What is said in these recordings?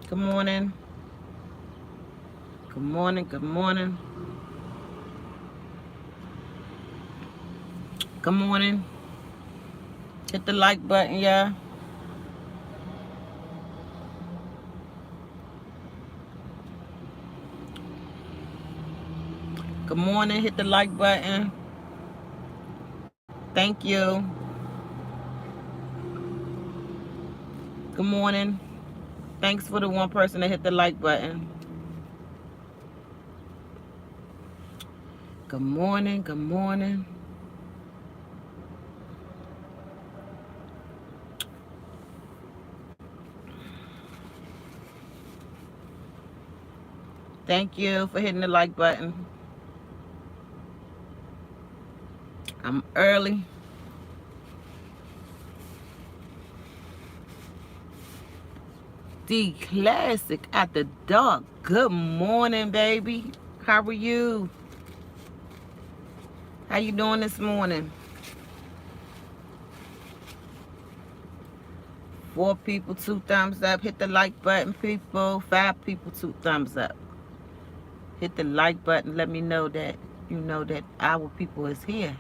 Good morning. Good morning. Good morning. Good morning. Hit the like button, y'all. Good morning. Hit the like button. Thank you. Good morning. Thanks for the one person that hit the like button. Good morning. Good morning. Thank you for hitting the like button. I'm early. The classic at the dark. Good morning, baby. How are you? How you doing this morning? 4 people, 2 thumbs up. Hit the like button, people. 5 people, 2 thumbs up. Hit the like button. Let me know that you know that our people is here.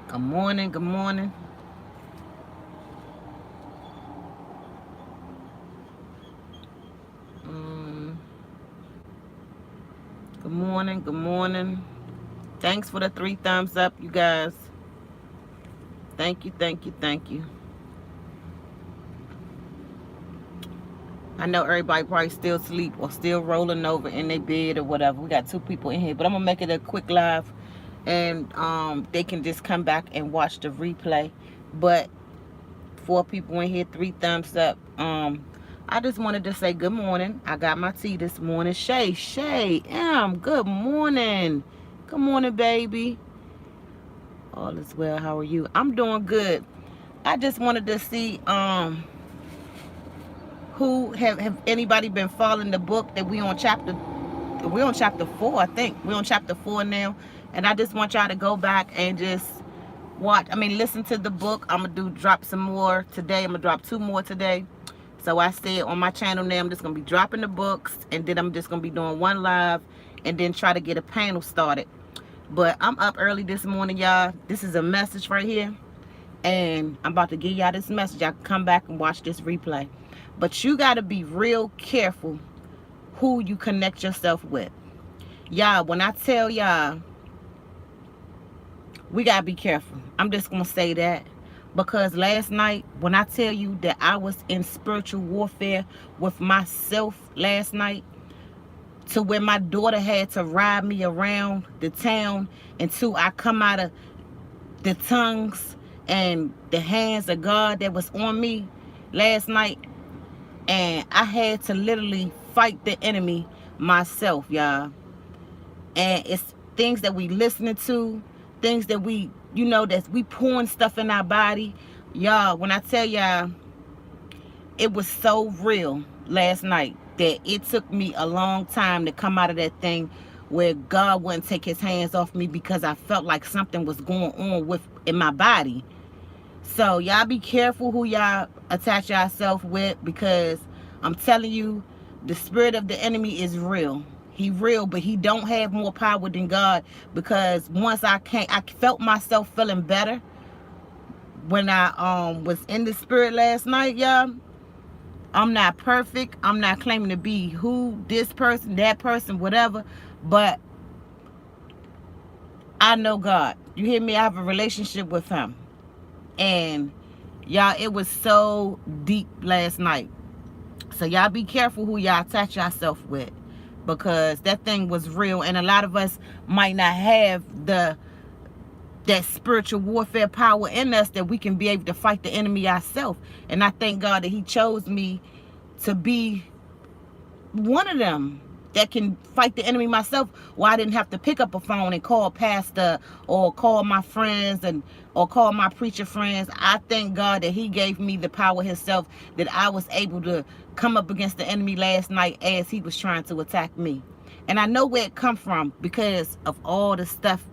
Good morning. Good morning. Um, Good morning. Good morning. Thanks for the 3 thumbs up, you guys. Thank you. Thank you. Thank you. I know everybody probably still asleep or still rolling over in their bed or whatever. We got 2 people in here, but I'm gonna make it a quick live, and they can just come back and watch the replay. But 4 people in here, 3 thumbs up. I just wanted to say good morning. I got my tea this morning. Shay, good morning. Good morning, baby. All is well. How are you? I'm doing good. I just wanted to see who have anybody been following the book that we're on chapter 4, I think. We're on chapter 4 now. And I just want y'all to go back and just listen to the book. I'm gonna drop some more today. I'm gonna drop 2 more today. So I said on my channel now, I'm just gonna be dropping the books, and then I'm just gonna be doing one live, and then try to get a panel started. But I'm up early this morning, y'all. This is a message right here, and I'm about to give y'all this message. Y'all can come back and watch this replay. But you gotta be real careful who you connect yourself with. Y'all, when I tell y'all, we gotta be careful. I'm just gonna say that, because last night, when I tell you that I was in spiritual warfare with myself last night, to where my daughter had to ride me around the town until I come out of the tongues and the hands of God that was on me last night, and I had to literally fight the enemy myself, y'all. And it's things that we listening to, things that that we pouring stuff in our body. Y'all, when I tell y'all, it was so real last night that it took me a long time to come out of that thing where God wouldn't take his hands off me, because I felt like something was going on in my body. So y'all be careful who y'all attach yourself with, because I'm telling you, the spirit of the enemy is real. He real, but he don't have more power than God. Because once I felt myself feeling better when I was in the spirit last night, y'all. I'm not perfect. I'm not claiming to be this person, that person, whatever. But I know God. You hear me? I have a relationship with him. And y'all, it was so deep last night. So y'all be careful who y'all attach yourself with, because that thing was real. And a lot of us might not have that spiritual warfare power in us that we can be able to fight the enemy ourselves. And I thank God that he chose me to be one of them that can fight the enemy myself, where I didn't have to pick up a phone and call pastor or call my friends or call my preacher friends. I thank God that he gave me the power himself, that I was able to come up against the enemy last night as he was trying to attack me. And I know where it come from, because of all the stuff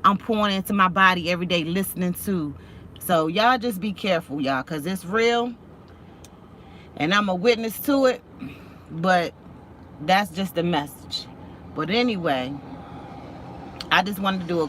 I'm pouring into my body every day, listening to So y'all just be careful, y'all, because it's real. And I'm a witness to it. But that's just the message. But anyway, I just wanted to do a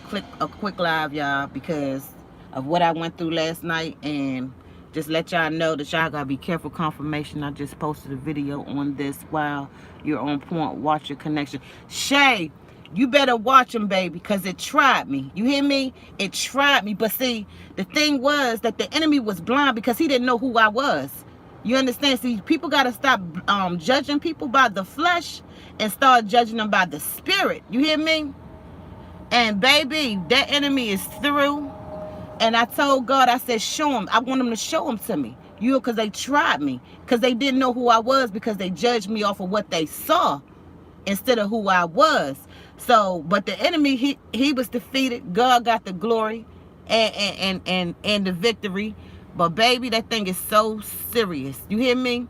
quick live, y'all, because of what I went through last night, and just let y'all know that y'all gotta be careful. Confirmation, I just posted a video on this. While you're on point, watch your connection. Shay, you better watch them, baby, because it tried me. You hear me? It tried me. But see, the thing was that the enemy was blind because he didn't know who I was. You understand? See, people got to stop judging people by the flesh and start judging them by the spirit. You hear me? And baby, that enemy is through. And I told God, I said, show him. I want him to show him to me. Because they tried me. Because they didn't know who I was, because they judged me off of what they saw instead of who I was. So, but the enemy, he was defeated. God got the glory and the victory. But baby, that thing is so serious. You hear me?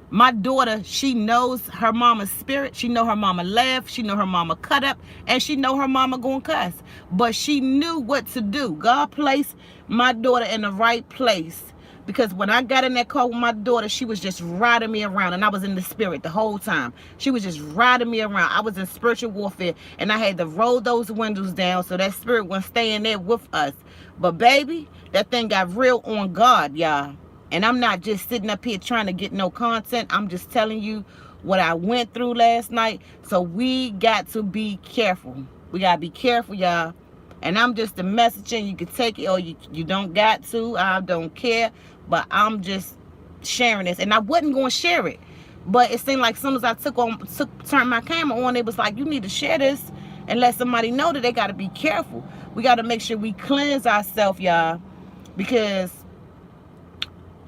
My daughter, she knows her mama's spirit. She know her mama laugh. She know her mama cut up. And she know her mama gonna cuss. But she knew what to do. God placed my daughter in the right place. Because when I got in that car with my daughter, she was just riding me around. And I was in the spirit the whole time. She was just riding me around. I was in spiritual warfare. And I had to roll those windows down so that spirit wouldn't stay in there with us. But baby, that thing got real on God, y'all. And I'm not just sitting up here trying to get no content. I'm just telling you what I went through last night. So we got to be careful. We got to be careful, y'all. And I'm just a messaging. You can take it or you don't got to. I don't care. But I'm just sharing this. And I wasn't going to share it. But it seemed like as soon as I turned my camera on, it was like, you need to share this and let somebody know that they got to be careful. We got to make sure we cleanse ourselves, y'all. Because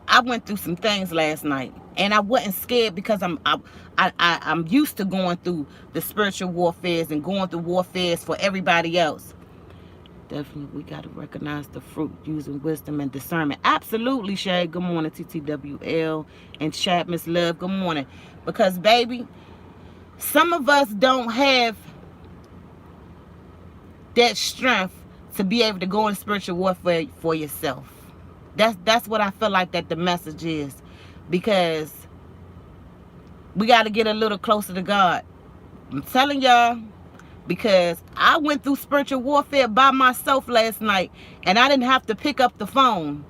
I went through some things last night, and I wasn't scared because I'm used to going through the spiritual warfares and going through warfares for everybody else. Definitely, we got to recognize the fruit using wisdom and discernment. Absolutely, Shay. Good morning, ttwl and chat, Miss Love. Good morning. Because baby, some of us don't have that strength to be able to go in spiritual warfare for yourself. That's what I feel like that the message is. Because we got to get a little closer to God. I'm telling y'all, because I went through spiritual warfare by myself last night, and I didn't have to pick up the phone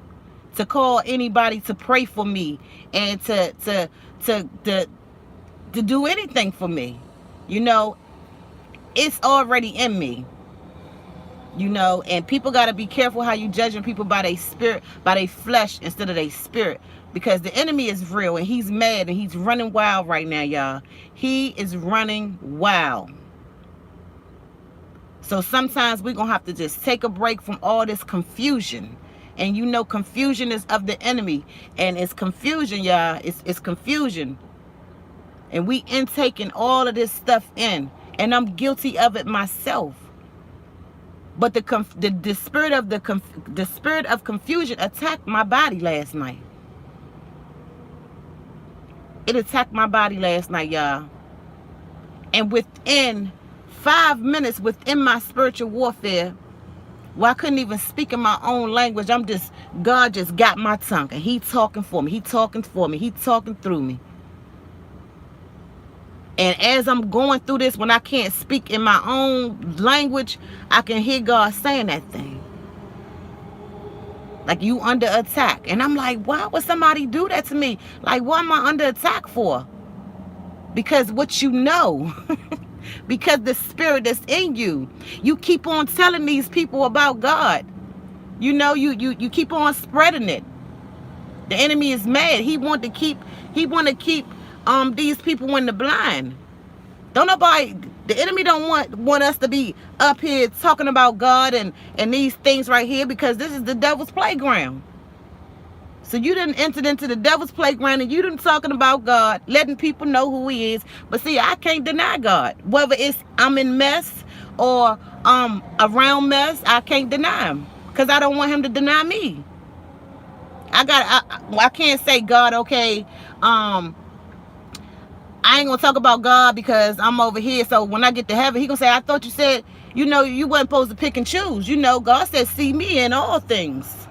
to call anybody to pray for me and to do anything for me. You know, it's already in me. You know, and people got to be careful how you judging people by their spirit, by their flesh instead of their spirit. Because the enemy is real, and he's mad, and he's running wild right now, y'all. He is running wild. So sometimes we're going to have to just take a break from all this confusion. And you know, confusion is of the enemy. And it's confusion, y'all. It's confusion. And we intaking all of this stuff in. And I'm guilty of it myself. But the spirit of confusion attacked my body last night. It attacked my body last night, y'all. And within 5 minutes, within my spiritual warfare, where I couldn't even speak in my own language, God just got my tongue, and he talking for me. He talking for me. He talking through me. And as I'm going through this, when I can't speak in my own language, I can hear God saying that thing. Like, you under attack. And I'm like, why would somebody do that to me? Like, what am I under attack for? Because what you know. Because the spirit that's in you. You keep on telling these people about God. You know, you keep on spreading it. The enemy is mad. He want to keep these people in the blind. Don't nobody, the enemy don't want us to be up here talking about God and these things right here, because this is the devil's playground. So you didn't enter into the devil's playground, and you didn't talking about God, letting people know who he is. But see, I can't deny God. Whether it's I'm in mess or around mess, I can't deny him, because I don't want him to deny me. I can't say, God, okay, I ain't gonna talk about God because I'm over here. So when I get to heaven, he gonna say, I thought you said, you know, you wasn't supposed to pick and choose. You know, God said, see me in all things.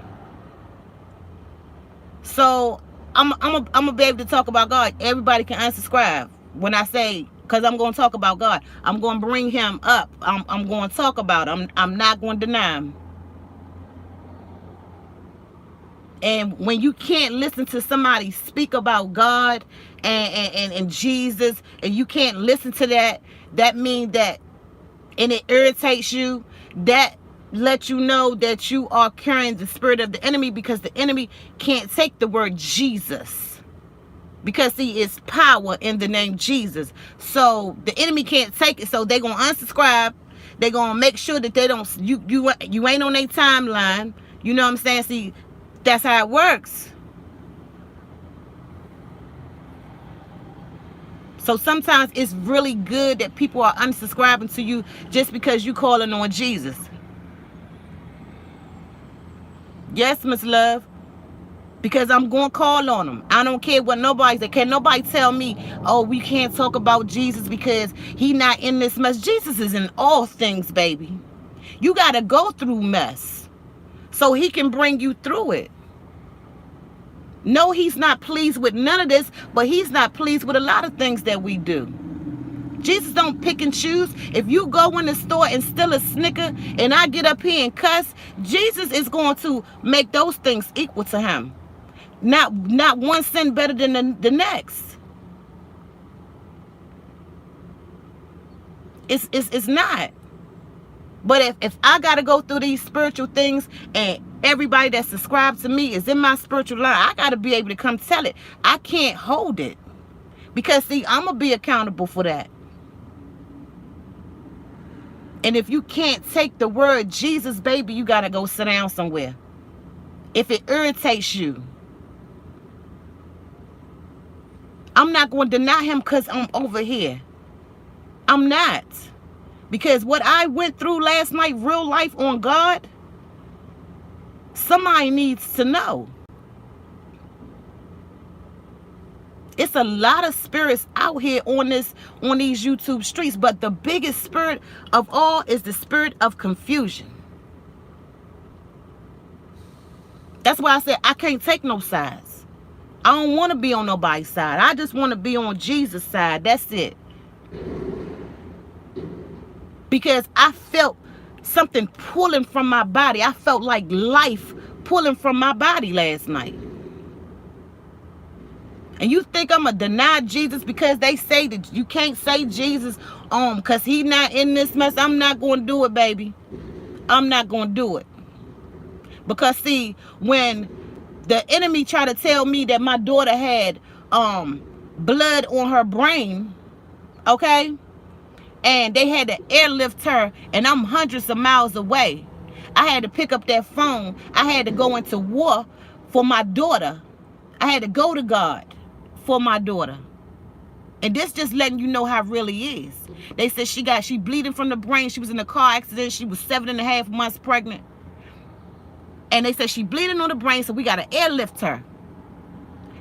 So I'm gonna be able to talk about God. Everybody can unsubscribe when I say, because I'm gonna talk about God. I'm gonna bring him up. I'm gonna talk about him. I'm not gonna deny him. And when you can't listen to somebody speak about God and Jesus, and you can't listen to that, that means that, and it irritates you, that lets you know that you are carrying the spirit of the enemy, because the enemy can't take the word Jesus, because see, it's power in the name Jesus. So the enemy can't take it, so they're gonna unsubscribe. They're gonna make sure that they don't, you ain't on their timeline. You know what I'm saying? See, that's how it works. So sometimes it's really good that people are unsubscribing to you just because you calling on Jesus. Yes, Miss Love. Because I'm going to call on them. I don't care what nobody says. Can nobody tell me, oh, we can't talk about Jesus because he not in this mess. Jesus is in all things, baby. You got to go through mess so he can bring you through it. No, he's not pleased with none of this, but he's not pleased with a lot of things that we do. Jesus don't pick and choose. If you go in the store and steal a Snicker and I get up here and cuss, Jesus is going to make those things equal to him. Not one sin better than the next. It's not. But if I got to go through these spiritual things and everybody that subscribes to me is in my spiritual line, I got to be able to come tell it. I can't hold it. Because, see, I'm going to be accountable for that. And if you can't take the word Jesus, baby, you got to go sit down somewhere. If it irritates you. I'm not going to deny him because I'm over here. I'm not. Because what I went through last night, real life on God, somebody needs to know. It's a lot of spirits out here on these YouTube streets, but the biggest spirit of all is the spirit of confusion. That's why I said I can't take no sides. I don't want to be on nobody's side. I just want to be on Jesus' side. That's it. Because I felt something pulling from my body. I felt like life pulling from my body last night. And you think I'm going to deny Jesus because they say that you can't say Jesus because he not in this mess? I'm not going to do it, baby. I'm not going to do it. Because, see, when the enemy tried to tell me that my daughter had blood on her brain, okay? And they had to airlift her, and I'm hundreds of miles away. I had to pick up that phone. I had to go into war for my daughter. I had to go to God for my daughter. And this just letting you know how it really is. They said she bleeding from the brain. She was in a car accident. She was 7.5 months pregnant. And they said she bleeding on the brain, so we got to airlift her.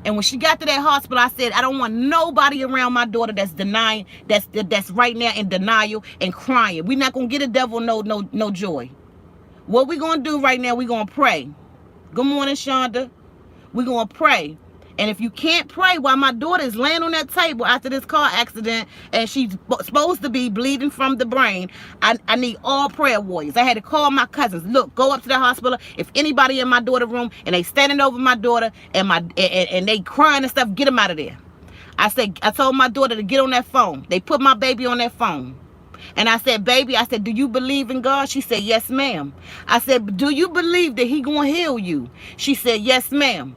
And when she got to that hospital, I said, I don't want nobody around my daughter that's denying, that's right now in denial and crying. We're not going to get a devil no joy. What we're going to do right now, we're going to pray. Good morning, Shonda. We're going to pray. And if you can't pray while my daughter is laying on that table after this car accident and she's supposed to be bleeding from the brain, I need all prayer warriors. I had to call my cousins. Look, go up to the hospital. If anybody in my daughter's room and they standing over my daughter and they crying and stuff, get them out of there. I told my daughter to get on that phone. They put my baby on that phone. And I said, baby, do you believe in God? She said, yes, ma'am. I said, do you believe that he gonna heal you? She said, yes, ma'am.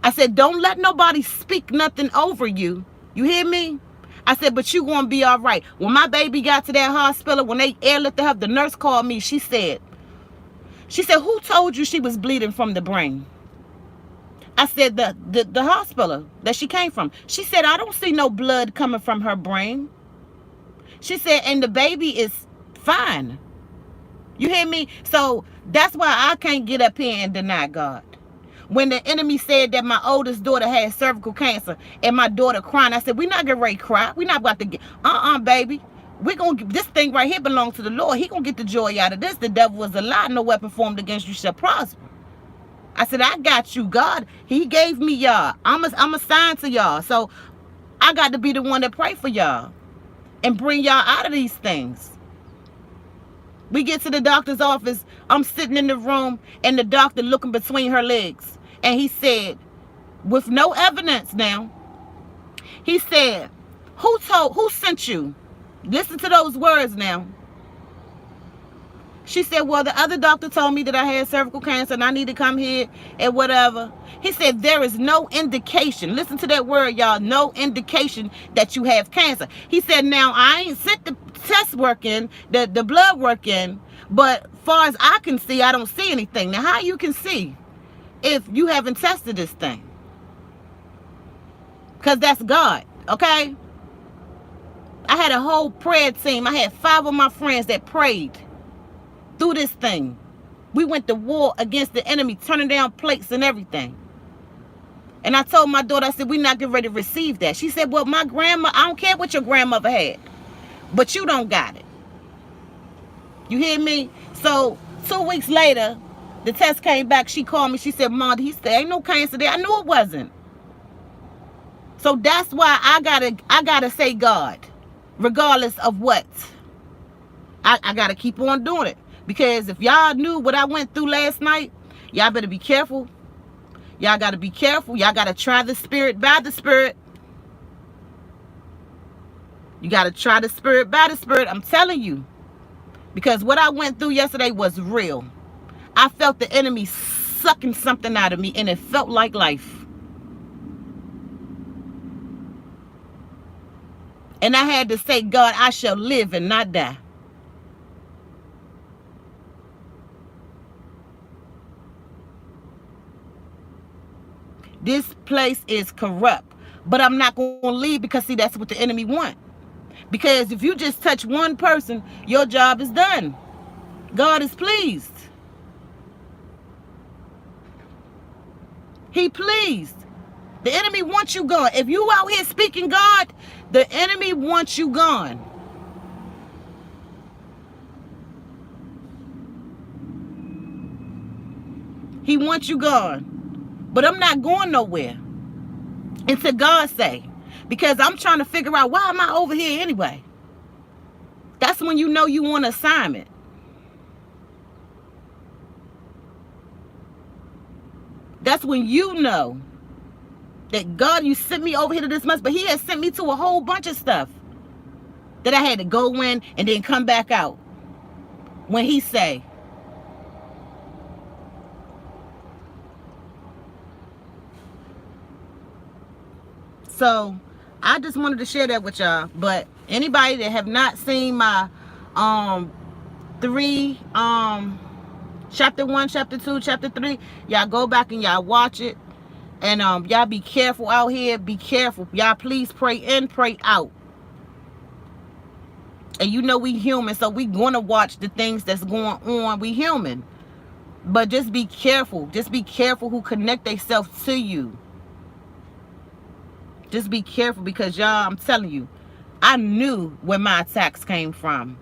I said, don't let nobody speak nothing over you. You hear me? I said, but you gonna be all right. When my baby got to that hospital, when they airlifted her, the nurse called me. She said, who told you she was bleeding from the brain? I said, the hospital that she came from. She said, I don't see no blood coming from her brain. She said, and the baby is fine. You hear me? So that's why I can't get up here and deny God. When the enemy said that my oldest daughter had cervical cancer and my daughter crying, I said, we're not getting ready to cry. We're not about to get, baby. This thing right here belongs to the Lord. He going to get the joy out of this. The devil is a lie. No weapon formed against you shall prosper. I said, I got you. God, he gave me y'all. I'm assigned to y'all. So I got to be the one that pray for y'all and bring y'all out of these things. We get to the doctor's office. I'm sitting in the room and the doctor looking between her legs. And he said, with no evidence now, he said, who sent you? Listen to those words now. She said, well, the other doctor told me that I had cervical cancer and I need to come here and whatever. He said, there is no indication. Listen to that word, y'all. No indication that you have cancer. He said, now, I ain't sent the test work in, the blood work in, but far as I can see, I don't see anything. Now, how you can see if you haven't tested this thing? Because that's God, okay? I had a whole prayer team. I had 5 of my friends that prayed through this thing. We went to war against the enemy, turning down plates and everything. And I told my daughter, I said, we're not getting ready to receive that. She said, well, my grandma, I don't care what your grandmother had, but you don't got it. You hear me? So 2 weeks later, the test came back. She called me. She said, Mom, he said, ain't no cancer there. I knew it wasn't. So that's why I gotta say God, regardless of what. I gotta keep on doing it. Because if y'all knew what I went through last night, y'all better be careful. Y'all gotta be careful. Y'all gotta try the spirit by the spirit. You gotta try the spirit by the spirit. I'm telling you. Because what I went through yesterday was real. I felt the enemy sucking something out of me, and it felt like life. And I had to say, God, I shall live and not die. This place is corrupt. But I'm not going to leave because, see, that's what the enemy wants. Because if you just touch one person, your job is done. God is pleased. He pleased. The enemy wants you gone. If you out here speaking God, the enemy wants you gone. He wants you gone. But I'm not going nowhere until God say. Because I'm trying to figure out, why am I over here anyway? That's when you know you on assignment. That's when you know that God, you sent me over here to this mess, but he has sent me to a whole bunch of stuff that I had to go in and then come back out when he say. So I just wanted to share that with y'all. But anybody that have not seen my 3 chapter 1, chapter 2, chapter 3, y'all go back and y'all watch it. And y'all be careful out here. Be careful. Y'all please pray in, pray out. And you know we human, so we gonna watch the things that's going on. We human. But just be careful. Just be careful who connect themselves to you. Just be careful, because y'all, I'm telling you, I knew where my attacks came from.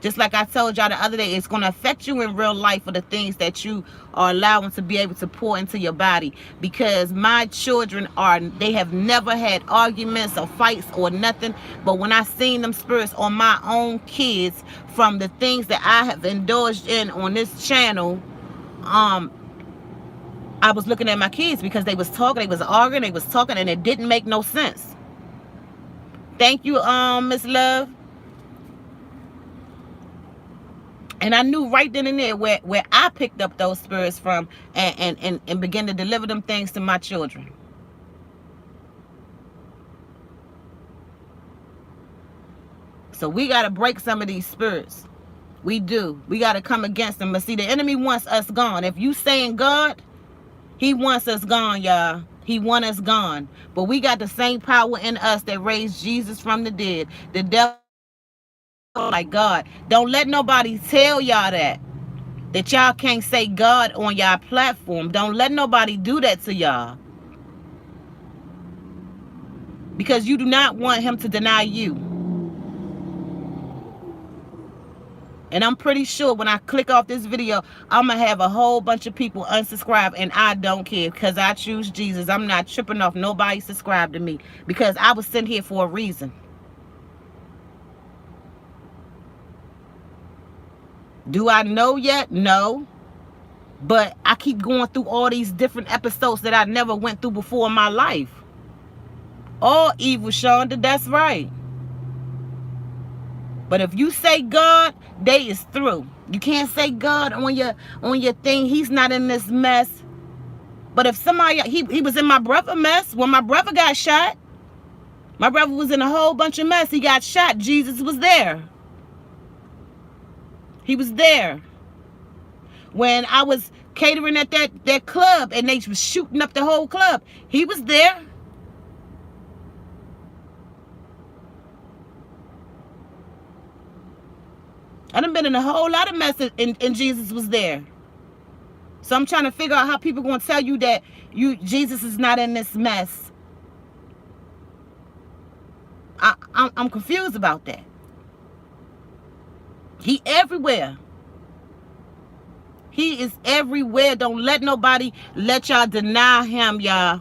Just like I told y'all the other day, it's going to affect you in real life for the things that you are allowing to be able to pour into your body. Because my children they have never had arguments or fights or nothing. But when I seen them spirits on my own kids from the things that I have indulged in on this channel, I was looking at my kids because they was talking, they was arguing, they was talking, and it didn't make no sense. Thank you, Miss Love. And I knew right then and there where I picked up those spirits from and began to deliver them things to my children. So we got to break some of these spirits. We do. We got to come against them. But see, the enemy wants us gone. If you saying God, he wants us gone, y'all. He wants us gone. But we got the same power in us that raised Jesus from the dead. The devil, like God. Don't let nobody tell y'all that y'all can't say God on y'all platform. Don't let nobody do that to y'all. Because you do not want him to deny you. And I'm pretty sure when I click off this video, I'm going to have a whole bunch of people unsubscribe. And I don't care because I choose Jesus. I'm not tripping off nobody subscribe to me because I was sent here for a reason. Do I know yet? No. But I keep going through all these different episodes that I never went through before in my life. All evil, Shonda, that's right. But if you say God, they is through. You can't say God on your thing. He's not in this mess. But if somebody, he was in my brother mess when my brother got shot. My brother was in a whole bunch of mess. He got shot. Jesus was there. He was there. When I was catering at that club and they was shooting up the whole club, he was there. I done been in a whole lot of mess and Jesus was there. So I'm trying to figure out how people going to tell you that Jesus is not in this mess. I'm confused about that. He everywhere. He is everywhere. Don't let nobody let y'all deny him, y'all.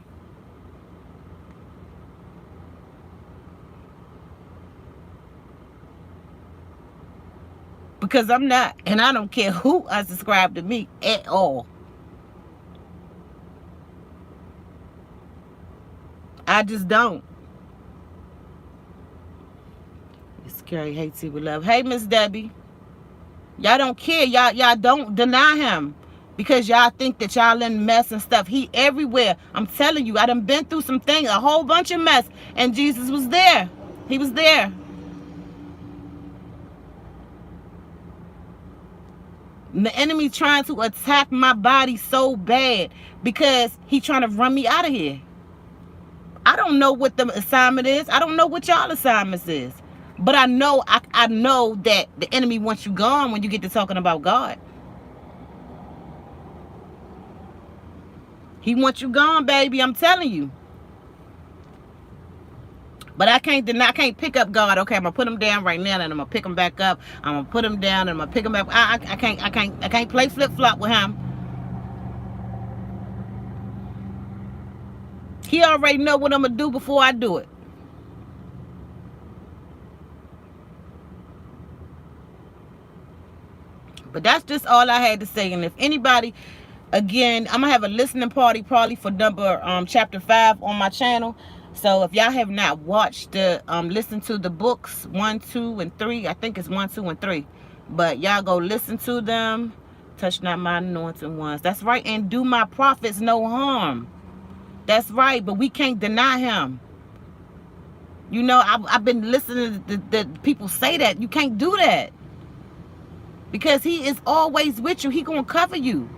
Because I'm not, and I don't care who unsubscribe to me at all. I just don't. It's scary. Hey, T, we love. Hey, Miss Debbie. Y'all don't care. Y'all don't deny him. Because y'all think that y'all in mess and stuff. He everywhere. I'm telling you, I done been through some things, a whole bunch of mess. And Jesus was there. He was there. The enemy trying to attack my body so bad because he trying to run me out of here. I don't know what the assignment is. I don't know what y'all assignments is. But I know I know that the enemy wants you gone when you get to talking about God. He wants you gone, baby. I'm telling you. But I can't pick up God. Okay, I'm gonna put him down right now, and I'm gonna pick him back up. I'm gonna put him down, and I'm gonna pick him back. I can't play flip flop with him. He already know what I'm gonna do before I do it. But that's just all I had to say. And if anybody, again, I'm gonna have a listening party probably for chapter 5 on my channel. So if y'all have not watched listen to the books 1, 2, and 3, I think it's 1, 2, and 3. But y'all go listen to them. Touch not my anointed ones. That's right. And do my prophets no harm. That's right. But we can't deny him. You know, I've been listening to the people say that. You can't do that. Because he is always with you. He gonna cover you.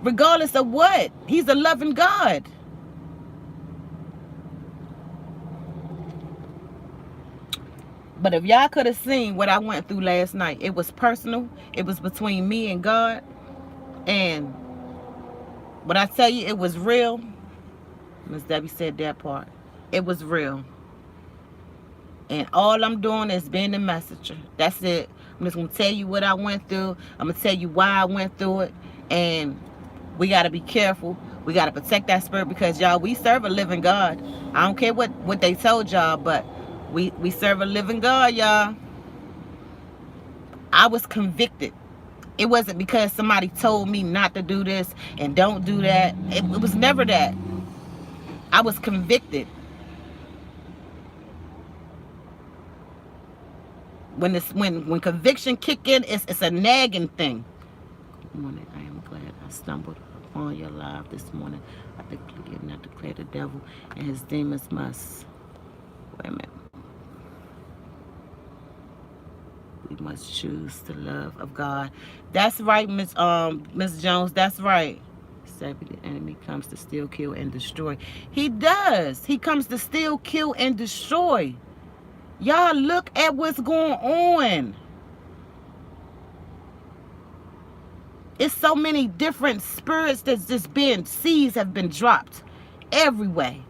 Regardless of what. He's a loving God. But if y'all could have seen what I went through last night, it was personal. It was between me and God. And when I tell you it was real, Miss Debbie said that part. It was real. And all I'm doing is being the messenger. That's it. I'm just going to tell you what I went through. I'm going to tell you why I went through it. And we got to be careful. We got to protect that spirit because, y'all, we serve a living God. I don't care what they told y'all, but we serve a living God, y'all. I was convicted. It wasn't because somebody told me not to do this and don't do that. It was never that. I was convicted. When conviction kick in, it's a nagging thing. Good morning. I am glad I stumbled upon your live this morning. I declare not declare the devil and his demons must. Wait a minute. We must choose the love of God. That's right, Miss Jones. That's right. The enemy comes to steal, kill, and destroy. He does. He comes to steal, kill, and destroy. Y'all look at what's going on. It's so many different spirits that's just been, seeds have been dropped every way.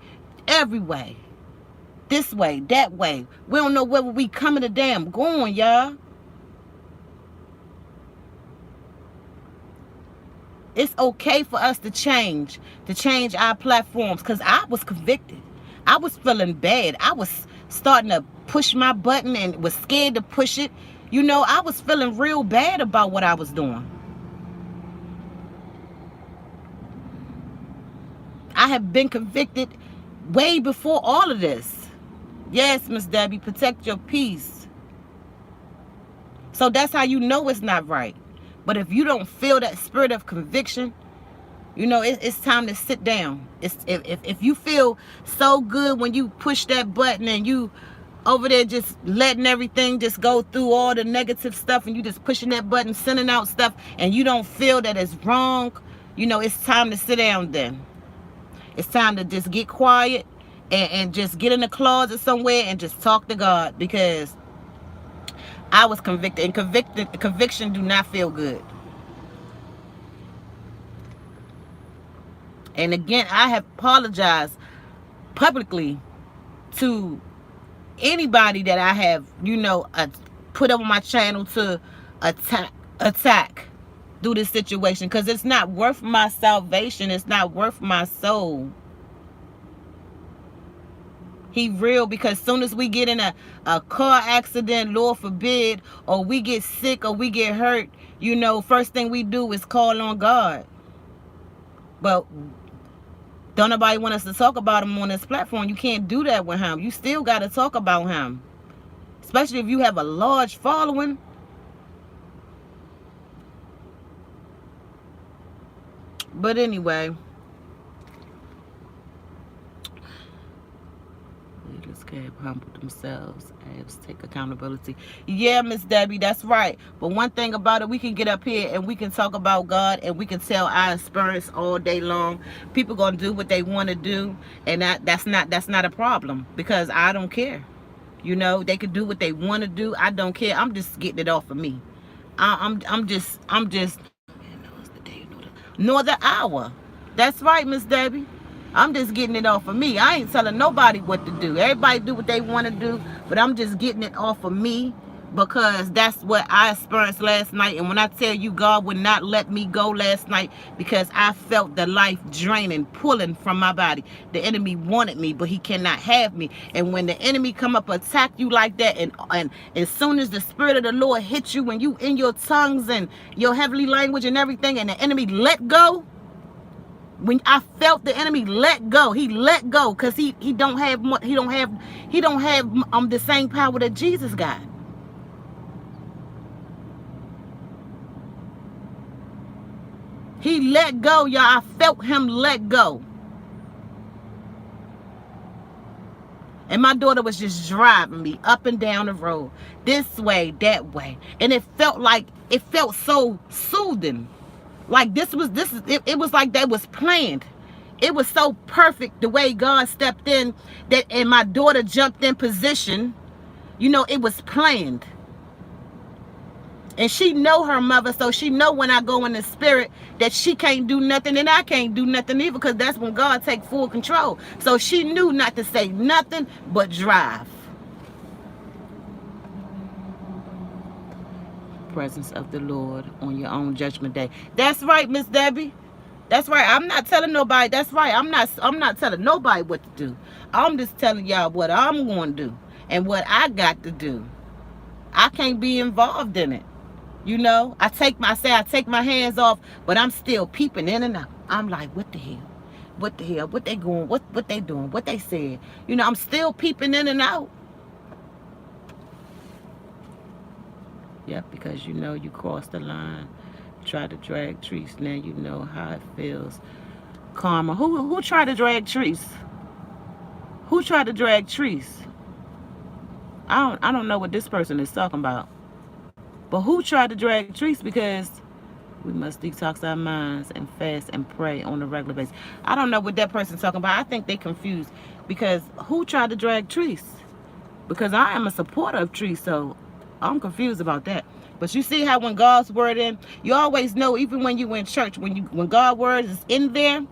Every way. This way, that way. We don't know whether we coming or damn going, y'all. It's okay for us to change our platforms, because I was convicted. I was feeling bad. I was starting to push my button and was scared to push it. I was feeling real bad about what I was doing. I have been convicted way before all of this. Yes, Miss Debbie, protect your peace. So that's how you know it's not right. But if you don't feel that spirit of conviction, it's time to sit down. If you feel so good when you push that button and you over there just letting everything just go through all the negative stuff, and you just pushing that button, sending out stuff, and you don't feel that it's wrong, it's time to sit down then. It's time to just get quiet and just get in the closet somewhere and just talk to God, because I was convicted, and conviction do not feel good. And again, I have apologized publicly to anybody that I have, put up on my channel to attack through this situation, because it's not worth my salvation. It's not worth my soul. He real, because soon as we get in a car accident, Lord forbid, or we get sick or we get hurt, first thing we do is call on God. But don't nobody want us to talk about him on this platform. You can't do that with him. You still got to talk about him, especially if you have a large following. But anyway, leaders can't humble themselves and take accountability. Yeah, Miss Debbie, that's right. But one thing about it, we can get up here and we can talk about God, and we can tell our experience all day long. People gonna do what they want to do, and that's not a problem, because I don't care. They can do what they want to do. I don't care. I'm just getting it off of me. I'm just nor the hour. That's right, Miss Debbie. I'm just getting it off of me. I ain't telling nobody what to do. Everybody do what they want to do, but I'm just getting it off of me, because that's what I experienced last night. And when I tell you, God would not let me go last night, because I felt the life draining, pulling from my body. The enemy wanted me, but he cannot have me. And when the enemy come up attack you like that, and as soon as the spirit of the Lord hits you, when you in your tongues and your heavenly language and everything, and the enemy let go, when I felt the enemy let go, he let go, because he don't have the same power that Jesus got. He let go, y'all. I felt him let go. And my daughter was just driving me up and down the road, this way, that way. And it felt so soothing. Like it was like that was planned. It was so perfect the way God stepped in, and my daughter jumped in position. It was planned. And she know her mother, so she know when I go in the spirit that she can't do nothing and I can't do nothing either, because that's when God take full control. So she knew not to say nothing but drive. Presence of the Lord on your own judgment day. That's right, Miss Debbie. That's right. I'm not telling nobody. That's right. I'm not telling nobody what to do. I'm just telling y'all what I'm going to do and what I got to do. I can't be involved in it. I take my hands off, but I'm still peeping in and out. I'm like, what the hell? What the hell? What they going? What they doing? What they said? I'm still peeping in and out. Yep, because you cross the line, try to drag Treese. Now you know how it feels. Karma. Who tried to drag Treese? Who tried to drag Treese? I don't know what this person is talking about. But who tried to drag Treese? Because we must detox our minds and fast and pray on a regular basis. I don't know what that person's talking about. I think they confused, because who tried to drag Treese? Because I am a supporter of Treese, so I'm confused about that. But you see how when God's word in, you always know, even when you in church, when God's word is in there,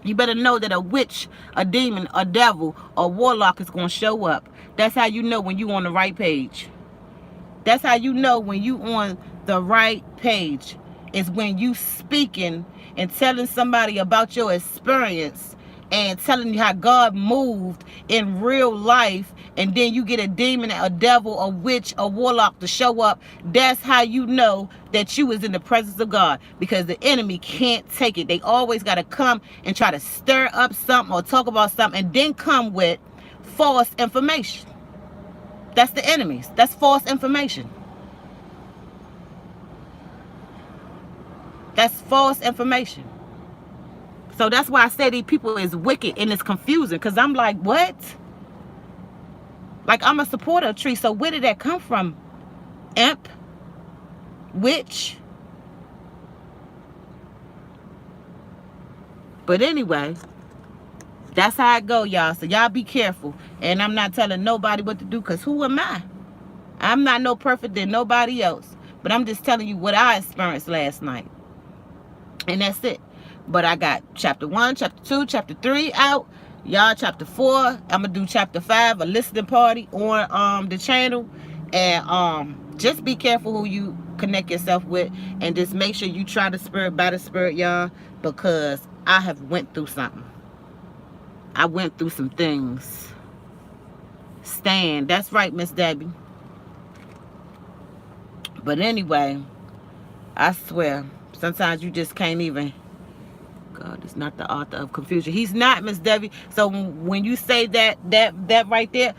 you better know that a witch, a demon, a devil, a warlock is going to show up. That's how you know when you on the right page. That's how you know when you on the right page, is when you speaking and telling somebody about your experience and telling you how God moved in real life, and then you get a demon, a devil, a witch, a warlock to show up, that's how you know that you is in the presence of God, because the enemy can't take it. They always got to come and try to stir up something or talk about something and then come with false information. That's the enemies. That's false information. That's false information. So that's why I say these people is wicked and it's confusing, because I'm like, what? Like, I'm a supporter of Tree, so where did that come from? Imp? Witch? But anyway, that's how it go, y'all. So y'all be careful. And I'm not telling nobody what to do, because who am I? I'm not no perfect than nobody else. But I'm just telling you what I experienced last night. And that's it. But I got chapter 1, chapter 2, chapter 3 out. Y'all, chapter 4. I'm going to do chapter 5, a listening party on the channel. And just be careful who you connect yourself with. And just make sure you try the spirit by the spirit, y'all. Because I have went through something. I went through some things. Stand. That's right, Miss Debbie. But anyway, I swear, sometimes you just can't even. God is not the author of confusion. He's not, Miss Debbie. So when you say that right there,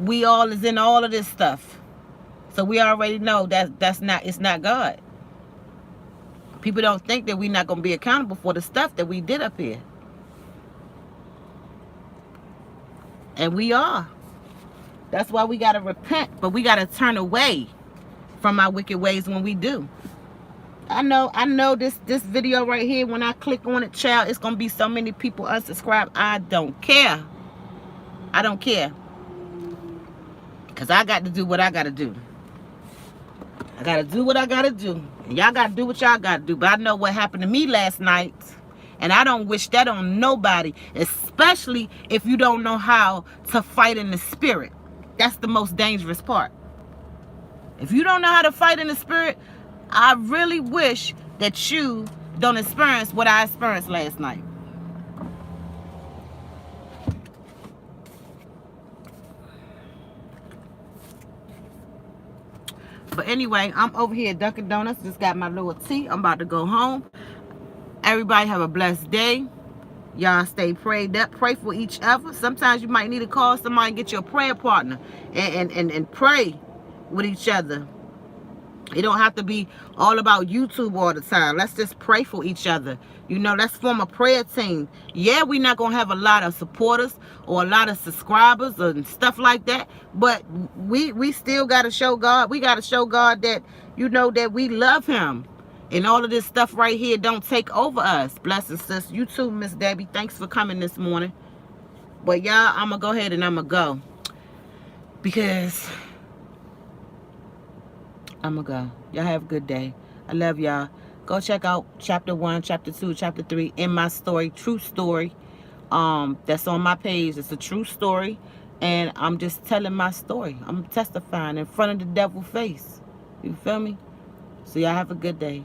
we all is in all of this stuff. So we already know that's not, it's not God. People don't think that we're not going to be accountable for the stuff that we did up here. And we are. That's why we got to repent, but we got to turn away from our wicked ways when we do. I know this video right here, when I click on it, child, it's going to be so many people unsubscribe. I don't care. I don't care. Because I got to do what I got to do. I got to do what I got to do. And y'all got to do what y'all got to do. But I know what happened to me last night. And I don't wish that on nobody. Especially if you don't know how to fight in the spirit. That's the most dangerous part. If you don't know how to fight in the spirit, I really wish that you don't experience what I experienced last night. But anyway, I'm over here at Dunkin' Donuts. Just got my little tea. I'm about to go home. Everybody have a blessed day. Y'all stay prayed up. Pray for each other. Sometimes you might need to call somebody and get your prayer partner and pray with each other. It don't have to be all about YouTube all the time. Let's just pray for each other. You know, let's form a prayer team. Yeah, we're not going to have a lot of supporters or a lot of subscribers and stuff like that. But we still got to show God. We got to show God that, you know, that we love him. And all of this stuff right here don't take over us. Blessings, sis. You too, Miss Debbie. Thanks for coming this morning. But y'all, I'm going to go ahead and I'm going to go. Because I'm going to go. Y'all have a good day. I love y'all. Go check out chapter 1, chapter 2, chapter 3 in my story. True story. That's on my page. It's a true story. And I'm just telling my story. I'm testifying in front of the devil's face. You feel me? So y'all have a good day.